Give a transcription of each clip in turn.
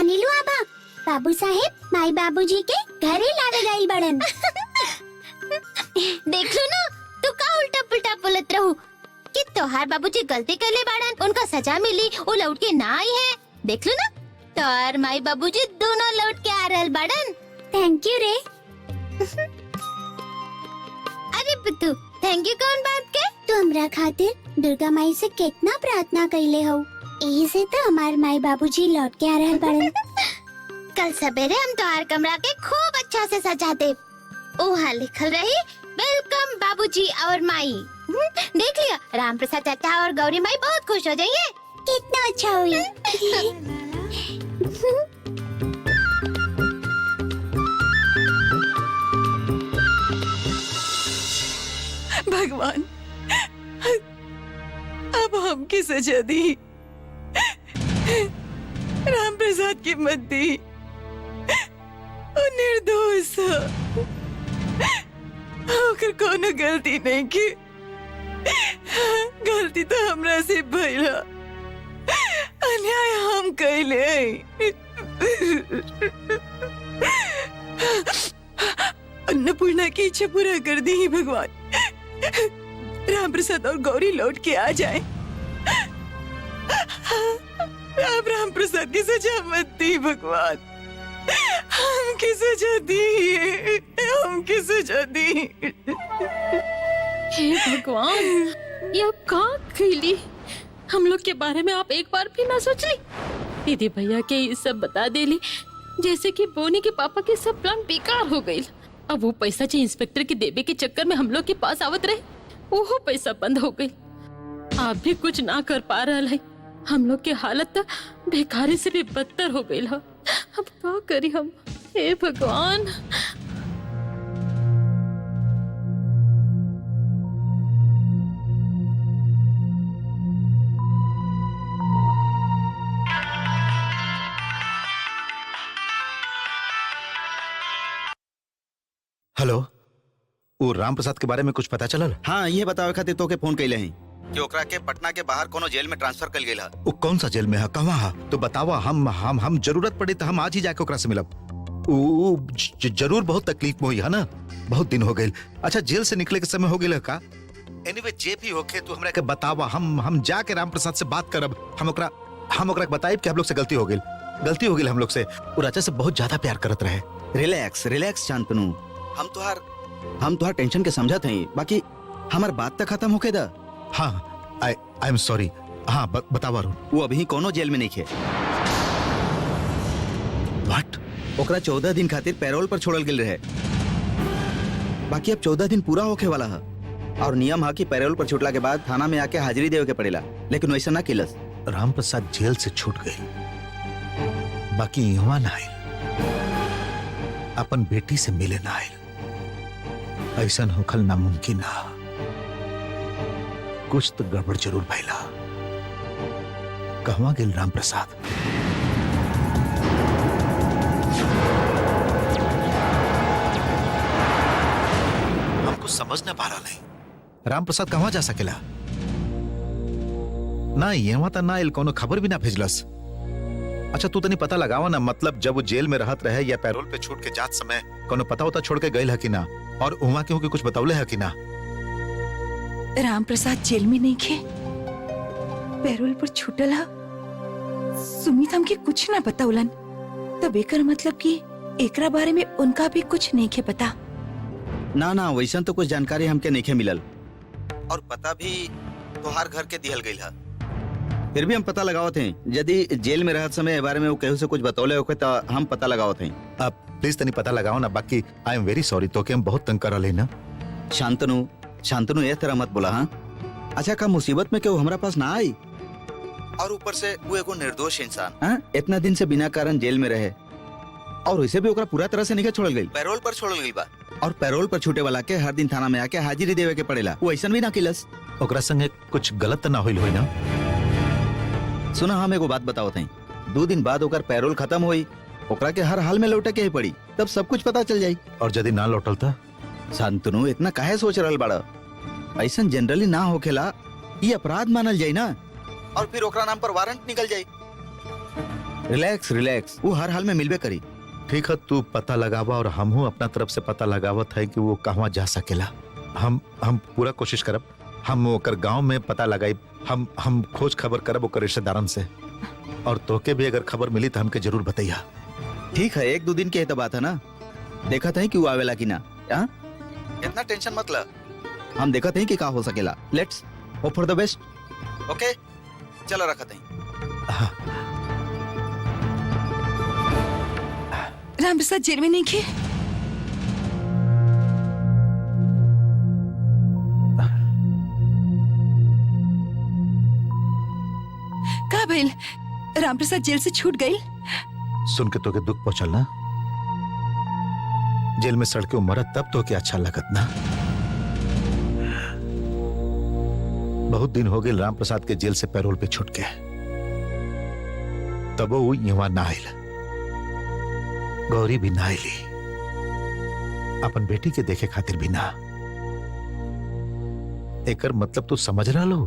जाने लो आबा, बाबू साहेब माई बाबूजी के घरे लावे गई बड़न। देख लो ना, तू का उल्टा पुल्टा बोलत रहू कि तोहार बाबूजी गलती करले बाड़न, उनका सजा मिली, वो लौट के ना आई है। देख लो ना, तोहार माई बाबूजी दोनों लौट के आ रहल बाड़न। थैंक यू रे। अरे पुत्तू, थैंक यू कौन बात के? तू हमरा खातिर दुर्गा माई से कितना प्रार्थना कइले हो, यही से तो हमार माई बाबूजी लौट के आ रहल बड़न। कल सवेरे हम तोहार कमरा के खूब अच्छा से सजा दे। वहाँ लिखल रही वेलकम बाबूजी और माई। देख लिया, राम प्रसाद चाचा और गौरी माई बहुत खुश हो जाइए। कितना अच्छा हुई। भगवान, अब हम की सजा दी, राम प्रसाद की मत दी, वो निर्दोष होकर कोनो गलती नहीं की, गलती तो हमरा से भइला, अन्याय हम कइले। अन्नपूर्णा की इच्छा पूरा कर दी भगवान, राम प्रसाद और गौरी लौट के आ जाए। आप राम प्रसाद की सजा मत दी भगवान, हमकी सजा दी, हमकी सजा दी। हे भगवान, ये अब कहाँ खेली? हम लोग के बारे में आप एक बार भी ना सोच ली? दीदी भैया के ये सब बता देली, जैसे कि बोनी के पापा के सब प्लान बेकार हो गई। अब वो पैसा जो इंस्पेक्टर के देवे के चक्कर में हम लोग के पास आवत रहे, वो पैसा बंद हो गई। आप भी कुछ ना कर पा रहा है, हम लोग की हालत तो बेकारी से भी बदतर हो गई है। अब क्या करी हम? हे भगवान। हेलो, वो राम प्रसाद के बारे में कुछ पता चलल? हाँ, ये बतावे खातिर तोके फोन कइले हैं कि ओकरा के पटना के बाहर कोनो जेल में ट्रांसफर कर गेल है। वो कौन सा जेल में है, कहाँ है? तो बतावा, हम जरूरत पड़ी तो हम आज ही जाके ओकरा से मिलब। जरूर बहुत तकलीफ में हुई है ना, बहुत दिन हो गए। अच्छा, जेल से निकले के समय हो गए का? एनीवे, जे भी होके तू हमरा के बतावा, हम जाके राम प्रसाद से बात करब। हम ओकरा बताइब कि हम लोग से गलती हो गई हम लोग से। वो राजा से बहुत ज्यादा प्यार करत रहे। रिलैक्स शांतनु, हम तुहार टेंशन के समझत हई, बाकी हमार बात तक खत्म होके दा। हाँ, आई एम सॉरी। हाँ, बतावा अरुण। वो अभी कोनो जेल में नहीं है। व्हाट? ओकरा 14 दिन खातिर पैरोल पर छोड़ल गेल रहे, बाकी अब 14 दिन पूरा होके वाला है और नियम है कि पैरोल पर छूटला के बाद थाना में आके हाजिरी देवे के पड़ेला, लेकिन वैसा ना किलस। राम प्रसाद जेल से छूट गए, बाकी युवा ना आयल, अपन बेटी से मिले ना आयल। ऐसा होखल नामुमकिन है, कुछ तो गड़बड़ जरूर भइला। कहवा गेल राम प्रसाद? हमको समझ ना पा रहा नहीं, राम प्रसाद कहवा जा सकेला? ना यहाँ तो ना इल कोनो खबर भी ना भेजलस। अच्छा, तू तनी पता लगावा ना, मतलब जब वो जेल में रहत रहे या पैरोल पे छूट के जात समय कोनो पता होता छोड़ के गइल है कि ना, और उहाँ के कुछ बतौले है कि ना? राम प्रसाद जेल में नहीं खे, पैरोल पर छूटल है। सुमित हमके कुछ ना बतौलन, तब एकर मतलब कि एकरा बारे में उनका भी कुछ नहीं खे पता। ना, वैसा तो कुछ जानकारी हमके नहीं मिलल, और पता भी तोहार घर के दिहल गइल है। फिर भी हम पता लगावत हैं, यदि जेल में रहत समय बारे में वो केहू से कुछ बतौले होके तो हम पता लगावत हैं। आप प्लीज तनी पता लगाओ ना, बाकी आई एम वेरी सॉरी, तो के हम बहुत तंग कर रहे ना। शांतनु ये तरह मत बोला। हाँ, अच्छा, का मुसीबत में क्यों हमारा पास ना आई, और ऊपर से वो एगो निर्दोष इंसान, हाँ, इतना दिन से बिना कारण जेल में रहे, और वैसे भी ओकरा पूरा तरह से नहीं छोड़ल गई, पैरोल पर छोड़ल गई बा, और पैरोल पर छूटे वाला के हर दिन थाना में आके हाजिरी देवे के पड़ेला। वो ऐसा भी ना किलस। ओकरा संगे कुछ गलत ना होइल होई ना? सुना, हम एगो बात बताओ थे, 2 दिन बाद ओकर पैरोल खत्म हुई, ओकरा के हर हाल में लौटे के ही पड़ी, तब सब कुछ पता चल जाई। और यदि ना लौटल था? शांतनु, इतना काहे सोच रहल बाड़ा? ऐसा जनरली ना होखेला, ये अपराध मानल जाई ना, और फिर ओकरा नाम पर वारंट निकल जाई। रिलैक्स रिलैक्स, वो हर हाल में मिलबे करी। ठीक है, तू पता लगावा और हमहू अपना तरफ से पता लगावत है कि वो कहवा जा सकेला। हम पूरा कोशिश करब, हम ओकर गांव में पता लगाई, हम खोज खबर करब ओकर रिश्तेदारन से, और तोके भी अगर खबर मिली तो हमके जरूर बताइया। ठीक है, 1-2 दिन की तो बात है ना, देखा था कि वो आवेला कि ना। हाँ, इतना टेंशन मत ल, हम देखा थे कि का हो सकेला। Let's hope for the best. Okay, चलो रखा थे। राम प्रसाद जेल में नहीं खे? का भइल? राम प्रसाद जेल से छूट गई? सुन के तोके दुख पहुंचल ना, जेल में सड़ के मरत तब तो क्या अच्छा लगत ना। बहुत दिन हो गए राम प्रसाद के जेल से पैरोल पे छूट के, तब वो यहाँ ना आयल, गौरी भी ना आयली, अपन बेटी के देखे खातिर भी ना। एकर मतलब तू समझ रहा लो,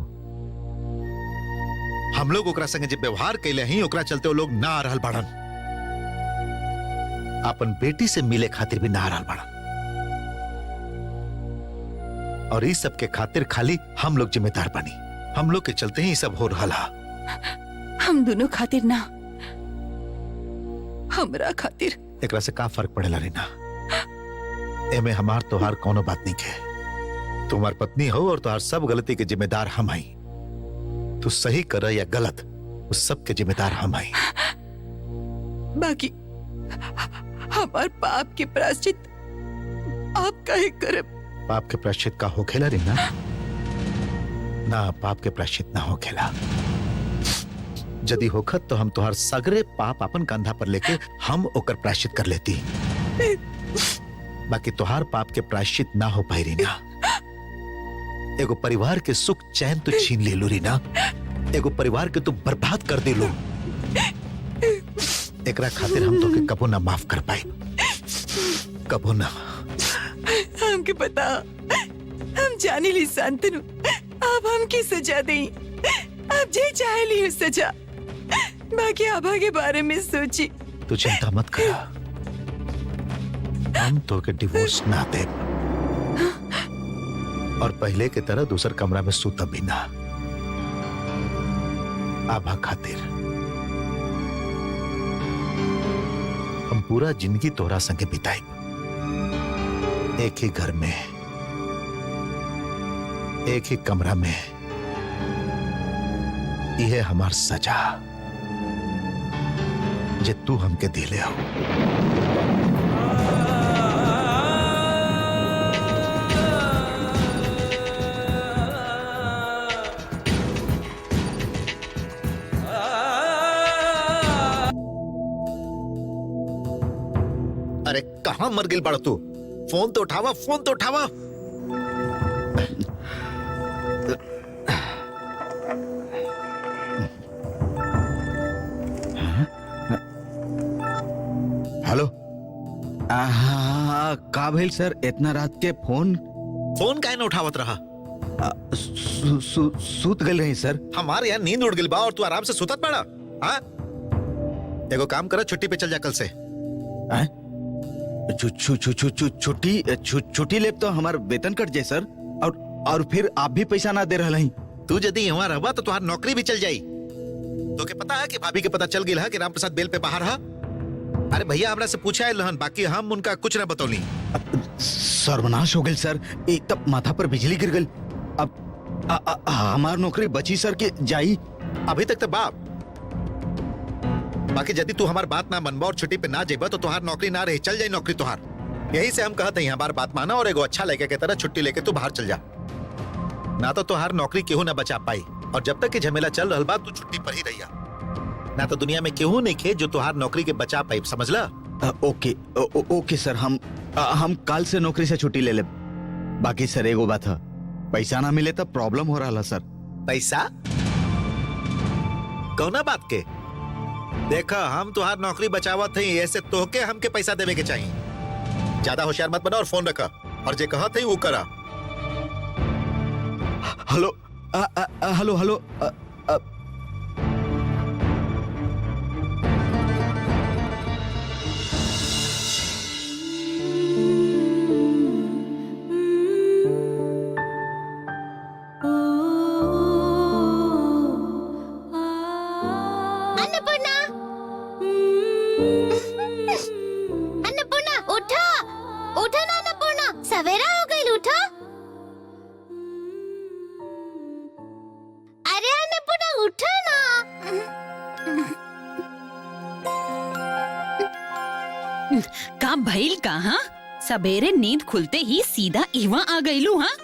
हम लोग ओकरा संगे जे व्यवहार कैले ही ओकरा चलते वो लोग ना आ रहल बाड़न, अपन बेटी से मिले खातिर भी ना आ रहल बाड़न, और इस सब के खातिर खाली हम लोग जिम्मेदार बनी, हम लोग के चलते ही सब हो रहा। हम दोनों खातिर ना, हमरा खातिर। एकरा से का फर्क पड़ेला रीना? एमे हमार तोहार कोनो बात नहीं के, तुम्हार पत्नी हो और तोहार सब गलती के जिम्मेदार हम हई। तू सही कर या गलत, उस सब के जिम्मेदार हम हई। बाकी हमार पाप के प्रायश्चित आप काहे करब? पाप के प्रायश्चित का हो खेला रीना? ना, पाप के प्रायश्चित ना हो खेला। यदि होखत तो हम तोहार सगरे पाप अपन कंधा पर लेके हम ओकर प्रायश्चित कर लेती, बाकी तोहार पाप के प्रायश्चित ना हो पाई रीना। एगो परिवार के सुख चैन तू छीन ले लो रीना, एगो परिवार के तू बर्बाद कर दे लो। एकरा खातिर हम तो के कबो ना माफ कर पाई, कबो ना। हमके पता, हम जाने ली शांतनु, आप हमकी सजा दें, आप जे चाहे ली सजा, बाकी आभा के बारे में सोची। तू चिंता मत कर, हम तो के डिवोर्स ना दे, और पहले की तरह दूसर कमरा में सूता भी ना। आभा खातिर हम पूरा जिंदगी तोहरा संगे बिताई, एक ही घर में, एक ही कमरा में। यह हमार सजा जे तू हमके दिले हो। अरे कहां मर गिल बड़ा तू? फोन तो उठावा, फोन तो उठावा। हेलो, का भइल सर? इतना रात के फोन काहे ना उठावत रहा? सूत गल रही सर। हमारे यहाँ नींद उड़ गई बा और तू आराम से सुतत पड़ा। हाँ, एगो काम करा, छुट्टी पे चल जा कल से। छुट्टी लेब तो हमार वेतन कट जाए सर, और फिर आप भी पैसा ना दे रहा। तू यदि यहाँ रहबा तो तुम्हारी नौकरी भी चल जाई। तो के पता है कि भाभी के पता चल गई है कि राम प्रसाद बेल पे बाहर है? अरे भैया हमरा से पूछा है लहन, बाकी हम उनका कुछ ना बतौली। सर्वनाश हो गई सर, एक तब माथा पर बिजली गिर गई। अब हमार नौकरी बची सर के जाई। अभी तक तो बाप, बाकी यदि तू हमार बात ना मनबा और छुट्टी पे ना जेबा तो तुहार नौकरी ना रही, चल जाई नौकरी तुहार। यही से हम कहते हैं हमार बात माना और एगो अच्छा लड़के के तरह छुट्टी लेके तू बाहर चल जा, ना तो तुहार नौकरी केहू ना बचा पाई। और जब तक कि झमेला चल रहल बा तू छुट्टी पर ही रहिया, ना तो दुनिया में केहू नहीं खे जो तुहार नौकरी के बचा पाई, समझला? ओके सर, हम कल से नौकरी से छुट्टी ले ले। बाकी सर एगो बात है, पैसा ना मिले तो प्रॉब्लम हो रहा सर। पैसा? कौना बात के? देखा, हम तुहार नौकरी बचावत हई, ऐसे तोहके हमके पैसा देवे के चाहिए। ज्यादा होशियार मत बना और फोन रखा, और जे कहत हई वो करा। हेलो हेलो हेलो सवेरा हो गई, उठो। अरे अन्नपूर्णा उठो ना। का भइल कहाँ? सवेरे नींद खुलते ही सीधा इवा आ गईलू हाँ?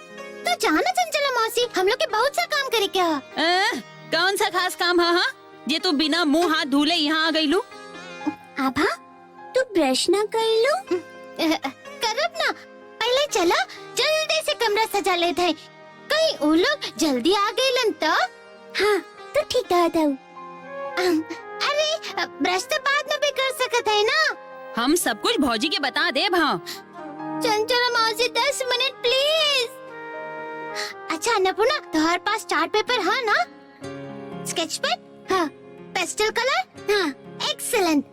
तो जाना चंचला मौसी, हम लोग के बहुत सा काम करे क्या। कौन सा खास काम है हाँ? ये तो बिना मुंह हाथ धुले यहाँ आ गईलू। आभा तू ब्रश ना कर लो। करब ना, पहले चला जल्दी से कमरा सजा लेते हैं, कहीं वो लोग जल्दी आ गए तो। हाँ तो ठीक था। अरे ब्रश तो बाद में भी कर सकते है ना। हम सब कुछ भौजी के बता दे हाँ। चंचला मौसी 10 मिनट प्लीज। अच्छा अन्नपूर्णा, तुम्हारे पास चार्ट पेपर है ना? Sketch PAN? हाँ। Pastel colour? हाँ। एक्सीलेंट।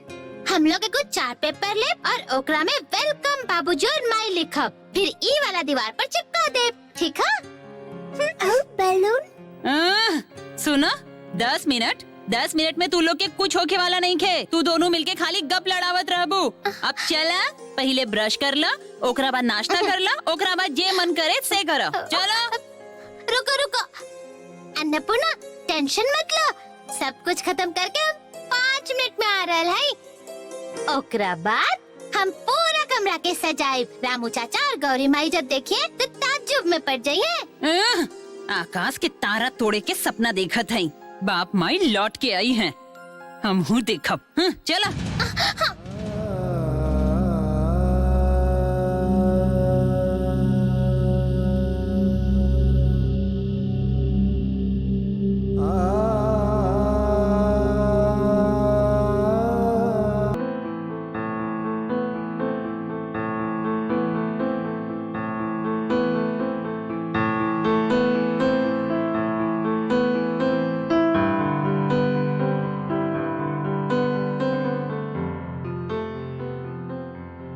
हम लोग कुछ चार्ट पेपर ले और ओकरा में वेलकम बाबूजी और माई लिखब, फिर ई वाला दीवार पर चिपका दे, ठीक है? और बैलून? सुनो 10 मिनट में तू लोग के कुछ होके वाला नहीं खे। तू दोनों मिलके खाली गप लड़ावत रहबू। अब चला, पहले ब्रश कर ला, ओकरा बाद नाश्ता कर ला, ओकरा बाद जे मन करे से करो। चलो। रुको अन्नपूर्णा, टेंशन मत लो, सब कुछ खत्म करके हम 5 मिनट में आ रहे हैं। ओकरा बाद हम पूरा कमरा के सजाए। रामू चाचा और गौरी माई जब देखिए तो ताज्जुब में पड़ जाइए। आकाश के तारा तोड़े के सपना देखत है। बाप माई लौट के आई हैं, हम हूँ देखब। चला।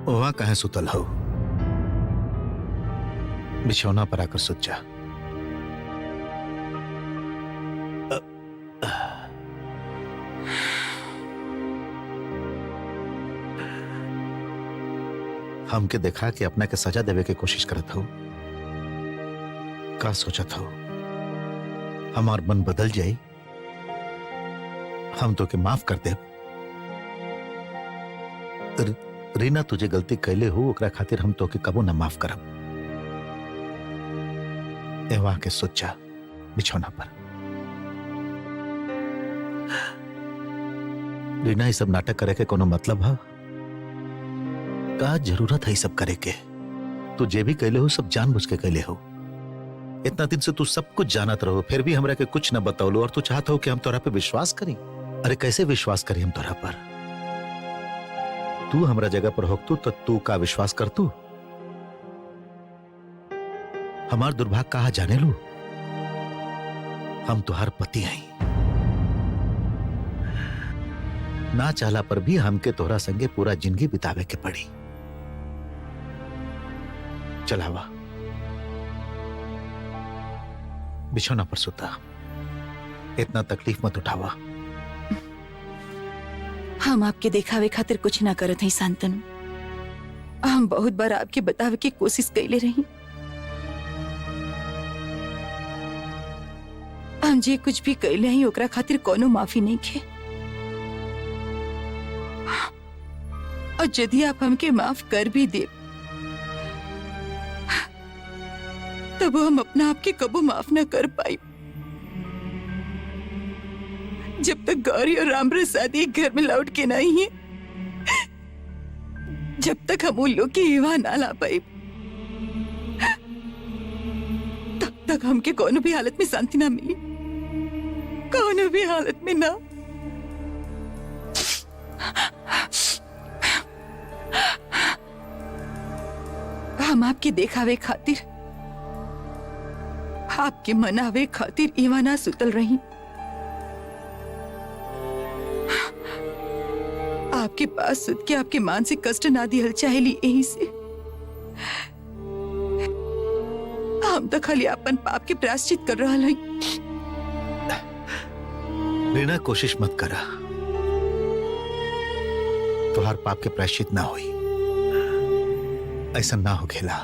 वहाँ कहाँ सुतल हो? बिछौना पर आकर सुत जा। हमके देखा कि अपना के सजा देवे के कोशिश करत हो। का सोचत हो हमार मन बदल जाई? हम तो के माफ कर दे। रीना तुझे गलती कैले हो, ओकरा खातिर हम तो के कबो न माफ करब। एवा के सोचा बिछौना पर। रीना ये सब नाटक करे के कोनो मतलब है? का जरूरत है सब करे के? तू जे भी कैले हो सब जानबूझ के कैले हो। इतना दिन से तू सब कुछ जानत रहो, फिर भी हमरा के कुछ न बतौलो और तू चाहता हो कि हम तोरा पे विश्वास करी। अरे कैसे विश्वास करी हम तोरा पर? तू हमरा जगह पर होतू तो तू का विश्वास कर तू? हमार दुर्भाग्य कहा जाने लू? हम तुहार पति हैं। ना चाहला पर भी हमके तोहरा संगे पूरा जिंदगी बितावे के पड़ी। चलावा बिछौना पर सुता, इतना तकलीफ मत उठावा। हम आपके दिखावे खातिर कुछ ना करत हई शांतनु। हम बहुत बार आपके बतावे की कोशिश कैले रही। हम जे कुछ भी कैले हई ओकरा खातिर कोनो माफी नहीं खे। और यदि आप हमके माफ कर भी दे तब हम अपना आपके कबो माफ ना कर पाई। जब तक गौरी और राम प्रसाद एक घर में लौट के नहीं है, जब तक हम उन लोग की विवाह ना ला पाए, तब तक हमके कोनो भी हालत में शांति ना मिली। कोनो भी हालत में ना। हम आपके देखावे खातिर, आपके मनावे खातिर इवाना सुतल रही। आपके पास सुत के आपके मानसिक कष्ट ना दिहल चाहेली, यही से हम तो खाली अपन पाप के प्रायश्चित कर रहा हई। रीना कोशिश मत करा, तुहार पाप के प्रायश्चित ना होई। ऐसा ना हो खेला।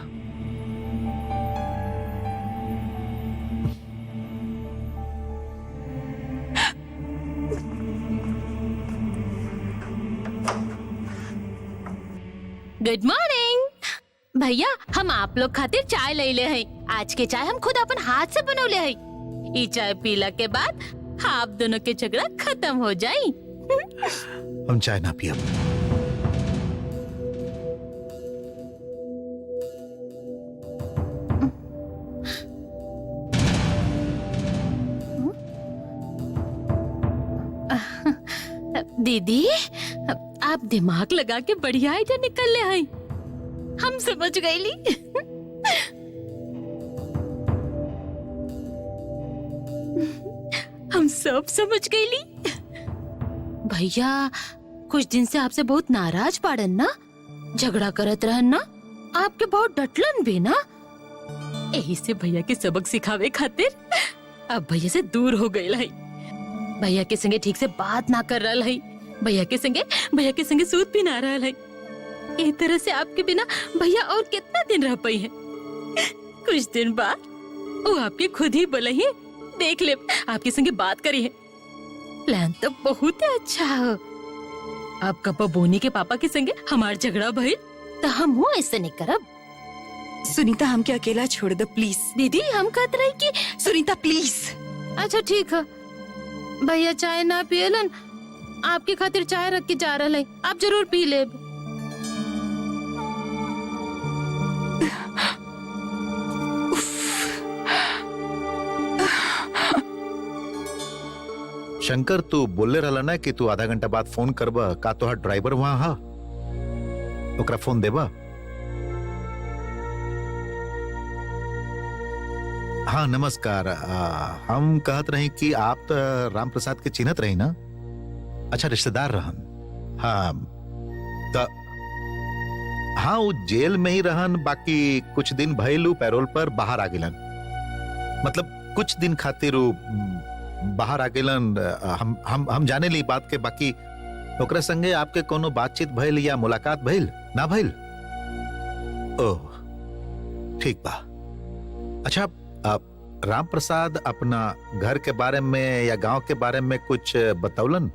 गुड मॉर्निंग भैया, हम आप लोग खातिर चाय ले ले हैं। आज के चाय हम खुद अपन हाथ से बनौले हैं। ई चाय पीला के बाद आप दोनों के झगड़ा खत्म हो जाई। हम चाय ना पियब। दीदी, आप दिमाग लगा के बढ़िया आइडिया निकल ले आई। हम समझ गईली। हम सब समझ गईली। भैया कुछ दिन से आपसे बहुत नाराज पाड़न ना, झगड़ा करत रहन ना, आपके बहुत डटलन भी ना। यही से भैया के सबक सिखावे खातिर अब भैया से दूर हो गई है। भैया के संगे ठीक से बात ना कर रहा है। भैया के संगे सूत भी ना रहा है। एक तरह से आपके बिना भैया और कितना दिन रह पाई है। कुछ दिन बाद वो आपके खुद ही बोले ही देख ले, आपके संगे बात करी है। प्लान तो बहुत अच्छा हो। अब कब बोनी के पापा के संगे हमार झगड़ा भइल तो हम वो ऐसे नहीं करब। सुनीता, हमके अकेला छोड़ दो प्लीज। दीदी हम कहत रही कि सुनीता प्लीज। अच्छा ठीक है, भैया चाय ना पियलन, आपके खातिर चाय रख के जा रहा है, आप जरूर पी ले। शंकर, तू बोले रहला ना कि तू आधा घंटा बाद फोन करबा। का तोहार ड्राइवर वहाँ हा? ओकरा फोन देबा। हाँ नमस्कार। हम कहत रही कि आप तो राम प्रसाद के चिन्हत रही ना? अच्छा, रिश्तेदार रहन। हाँ तो हाँ, वो जेल में ही रहन। बाकी कुछ दिन भइलू पैरोल पर बाहर आ गेलन। मतलब कुछ दिन खातिर वो बाहर आ गेलन। हम जाने ली बात के। बाकी ओकरा संगे आपके कोनो बातचीत भइल या मुलाकात भइल ना भइल? ओह ठीक बा। अच्छा, राम प्रसाद अपना घर के बारे में या गांव के बारे में कुछ बतौलन?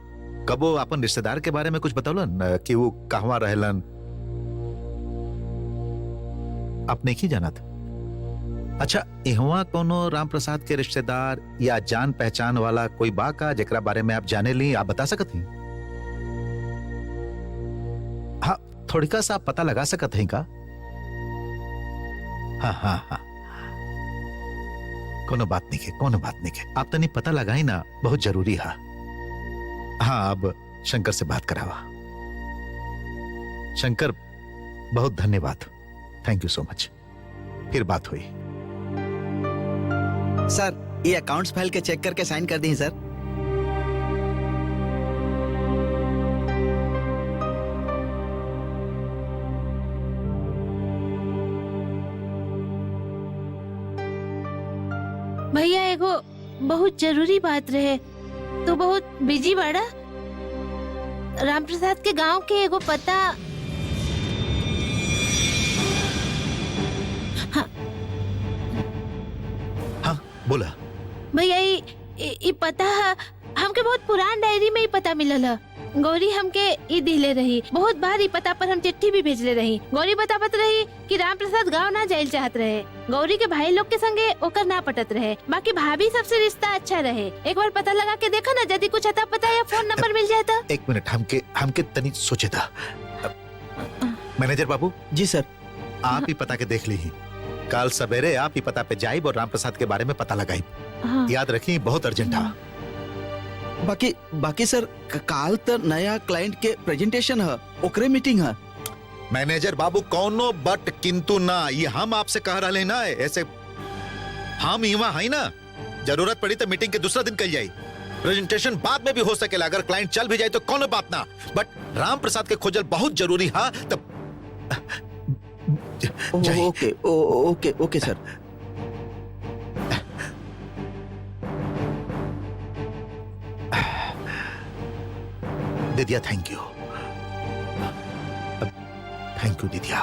कबो अपन रिश्तेदार के बारे में कुछ बतौलन कि वो कहवा रहलन? आप नहीं जाना था? अच्छा, इहवा कोनो राम प्रसाद के रिश्तेदार या जान पहचान वाला कोई बा का जेकरा बारे में आप जाने ली? आप बता सकत हैं? हाँ, थोड़ा सा आप पता लगा सकत हैं का? हाँ हाँ हाँ, कोनो बात नहीं है, कोनो बात नहीं है। आप तनी पता लगाई ना, बहुत जरूरी है। हाँ, अब शंकर से बात करावा। शंकर, बहुत धन्यवाद। Thank you so much. फिर बात हुई। सर, ये अकाउंट्स फाइल के चेक करके साइन कर दी सर। भैया एगो बहुत जरूरी बात रहे, तो बहुत बिजी बाड़ा। राम प्रसाद के गांव के एगो पता। हाँ बोला। भैया ई पता हमके बहुत पुरान डायरी में ही पता मिलल है। गौरी हमके ई दिले रही। बहुत बार ई पता पर हम चिट्ठी भी भेजले रही। गौरी बतावत रही कि राम प्रसाद गांव ना जाइल चाहत रहे। गौरी के भाई लोग के संगे ओकर ना पटत रहे। बाकी भाभी सबसे रिश्ता अच्छा रहे। एक बार पता लगा के देखा ना, यदि कुछ अता पता या फोन नंबर मिल जाए तो। एक मिनट, हमके तनी सोचे था। मैनेजर बाबू जी सर। आप ही पता के देख ली। कल सवेरे आप ही पता पे जाइब और राम प्रसाद के बारे में पता लगाई। हाँ। याद रखी, बहुत अर्जेंट है। बाकी सर, काल तो नया क्लाइंट के प्रेजेंटेशन है, ओकरे मीटिंग है। मैनेजर बाबू, कौनो बट किंतु ना। ये हम आपसे कह रहे ना, ऐसे हम यहाँ है ना। जरूरत पड़ी तो मीटिंग के दूसरा दिन कल जाये। प्रेजेंटेशन बाद में भी हो सकेला। अगर क्लाइंट चल भी जाए तो कोनो बात ना। बट राम प्रसाद के खोजल बहुत जरूरी है। तब ओके सर। दिदिया, थैंक यू। दिदिया।